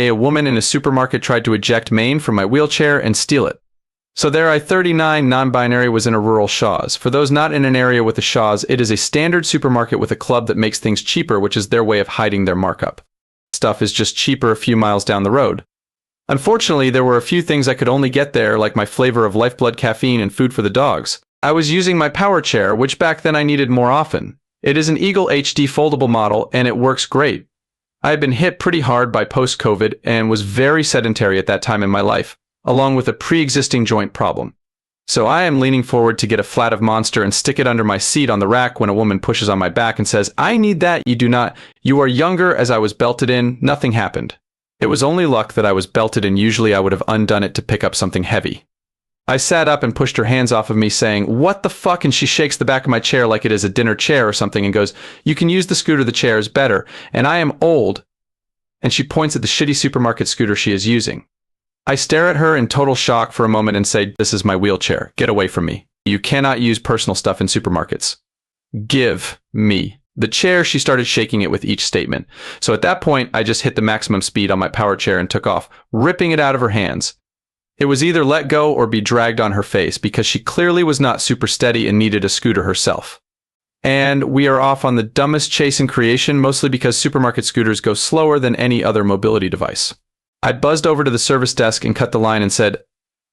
A woman in a supermarket tried to eject Maine from my wheelchair and steal it. So there I 39 non-binary was in a rural Shaw's. For those not in an area with a Shaw's, it is a standard supermarket with a club that makes things cheaper, which is their way of hiding their markup. Stuff is just cheaper a few miles down the road. Unfortunately, there were a few things I could only get there, like my flavor of Lifeblood caffeine and food for the dogs. I was using my power chair, which back then I needed more often. It is an Eagle HD foldable model, and it works great. I had been hit pretty hard by post-COVID and was very sedentary at that time in my life, along with a pre-existing joint problem. So I am leaning forward to get a flat of Monster and stick it under my seat on the rack when a woman pushes on my back and says, "I need that, you do not. You are younger." As I was belted in, nothing happened. It was only luck that I was belted in. Usually I would have undone it to pick up something heavy. I sat up and pushed her hands off of me saying, "What the fuck?" And she shakes the back of my chair like it is a dinner chair or something and goes, "You can use the scooter, the chair is better. And I am old." And she points at the shitty supermarket scooter she is using. I stare at her in total shock for a moment and say, "This is my wheelchair. Get away from me. You cannot use personal stuff in supermarkets. Give me the chair." She started shaking it with each statement. So at that point, I just hit the maximum speed on my power chair and took off, ripping it out of her hands. It was either let go or be dragged on her face because she clearly was not super steady and needed a scooter herself. And we are off on the dumbest chase in creation, mostly because supermarket scooters go slower than any other mobility device. I buzzed over to the service desk and cut the line and said,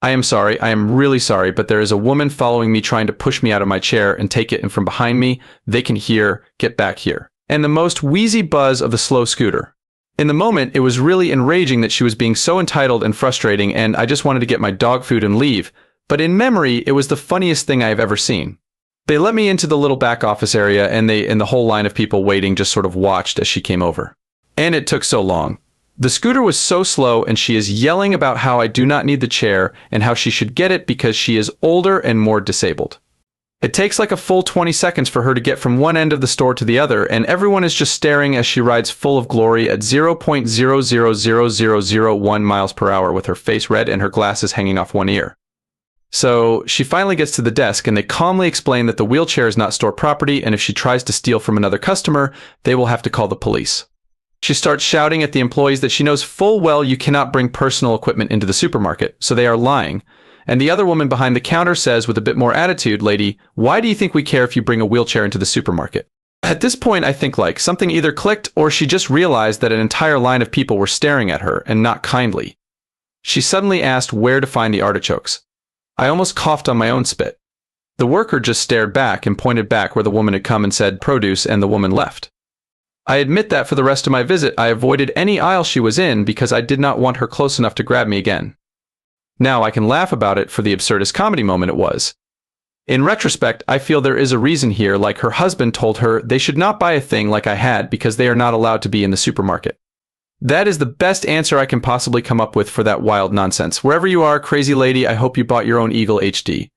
"I am sorry, I am really sorry, but there is a woman following me trying to push me out of my chair and take it, and from behind me, they can hear, 'Get back here.'" And the most wheezy buzz of the slow scooter. In the moment, it was really enraging that she was being so entitled and frustrating, and I just wanted to get my dog food and leave. But in memory, it was the funniest thing I have ever seen. They let me into the little back office area, and the whole line of people waiting just sort of watched as she came over. And it took so long. The scooter was so slow, and she is yelling about how I do not need the chair and how she should get it because she is older and more disabled. It takes like a full 20 seconds for her to get from one end of the store to the other, and everyone is just staring as she rides full of glory at 0.000001 miles per hour with her face red and her glasses hanging off one ear. So she finally gets to the desk, and they calmly explain that the wheelchair is not store property, and if she tries to steal from another customer, they will have to call the police. She starts shouting at the employees that she knows full well you cannot bring personal equipment into the supermarket, so they are lying. And the other woman behind the counter says with a bit more attitude, "Lady, why do you think we care if you bring a wheelchair into the supermarket?" At this point, I think like something either clicked or she just realized that an entire line of people were staring at her, and not kindly. She suddenly asked where to find the artichokes. I almost coughed on my own spit. The worker just stared back and pointed back where the woman had come and said produce, and the woman left. I admit that for the rest of my visit, I avoided any aisle she was in because I did not want her close enough to grab me again. Now I can laugh about it for the absurdist comedy moment it was. In retrospect, I feel there is a reason here, like her husband told her they should not buy a thing like I had because they are not allowed to be in the supermarket. That is the best answer I can possibly come up with for that wild nonsense. Wherever you are, crazy lady, I hope you bought your own Eagle HD.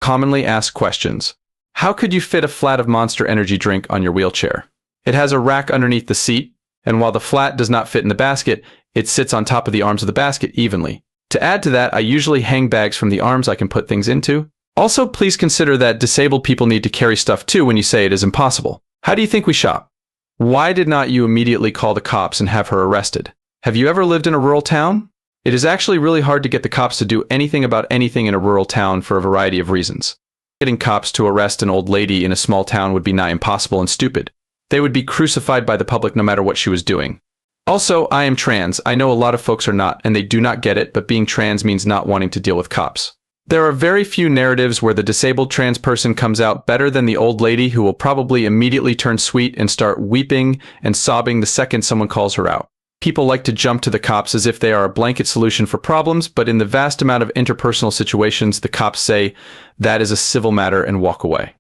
Commonly asked questions. How could you fit a flat of Monster energy drink on your wheelchair? It has a rack underneath the seat, and while the flat does not fit in the basket, it sits on top of the arms of the basket evenly. To add to that, I usually hang bags from the arms I can put things into. Also, please consider that disabled people need to carry stuff too when you say it is impossible. How do you think we shop? Why did not you immediately call the cops and have her arrested? Have you ever lived in a rural town? It is actually really hard to get the cops to do anything about anything in a rural town for a variety of reasons. Getting cops to arrest an old lady in a small town would be nigh impossible and stupid. They would be crucified by the public no matter what she was doing. Also, I am trans. I know a lot of folks are not, and they do not get it, but being trans means not wanting to deal with cops. There are very few narratives where the disabled trans person comes out better than the old lady who will probably immediately turn sweet and start weeping and sobbing the second someone calls her out. People like to jump to the cops as if they are a blanket solution for problems, but in the vast amount of interpersonal situations, the cops say, that is a civil matter, and walk away.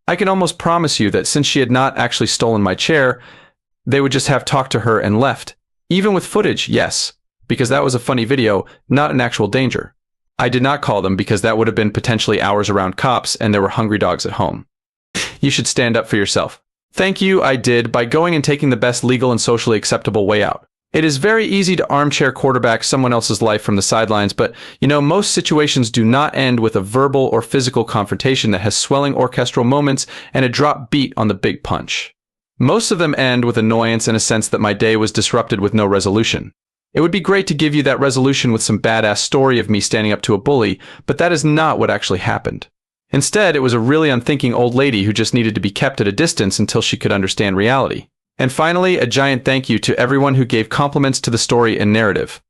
I can almost promise you that since she had not actually stolen my chair, they would just have talked to her and left. Even with footage, yes, because that was a funny video, not an actual danger. I did not call them because that would have been potentially hours around cops and there were hungry dogs at home. You should stand up for yourself. Thank you, I did, by going and taking the best legal and socially acceptable way out. It is very easy to armchair quarterback someone else's life from the sidelines, but you know, most situations do not end with a verbal or physical confrontation that has swelling orchestral moments and a drop beat on the big punch. Most of them end with annoyance and a sense that my day was disrupted with no resolution. It would be great to give you that resolution with some badass story of me standing up to a bully, but that is not what actually happened. Instead, it was a really unthinking old lady who just needed to be kept at a distance until she could understand reality. And finally, a giant thank you to everyone who gave compliments to the story and narrative.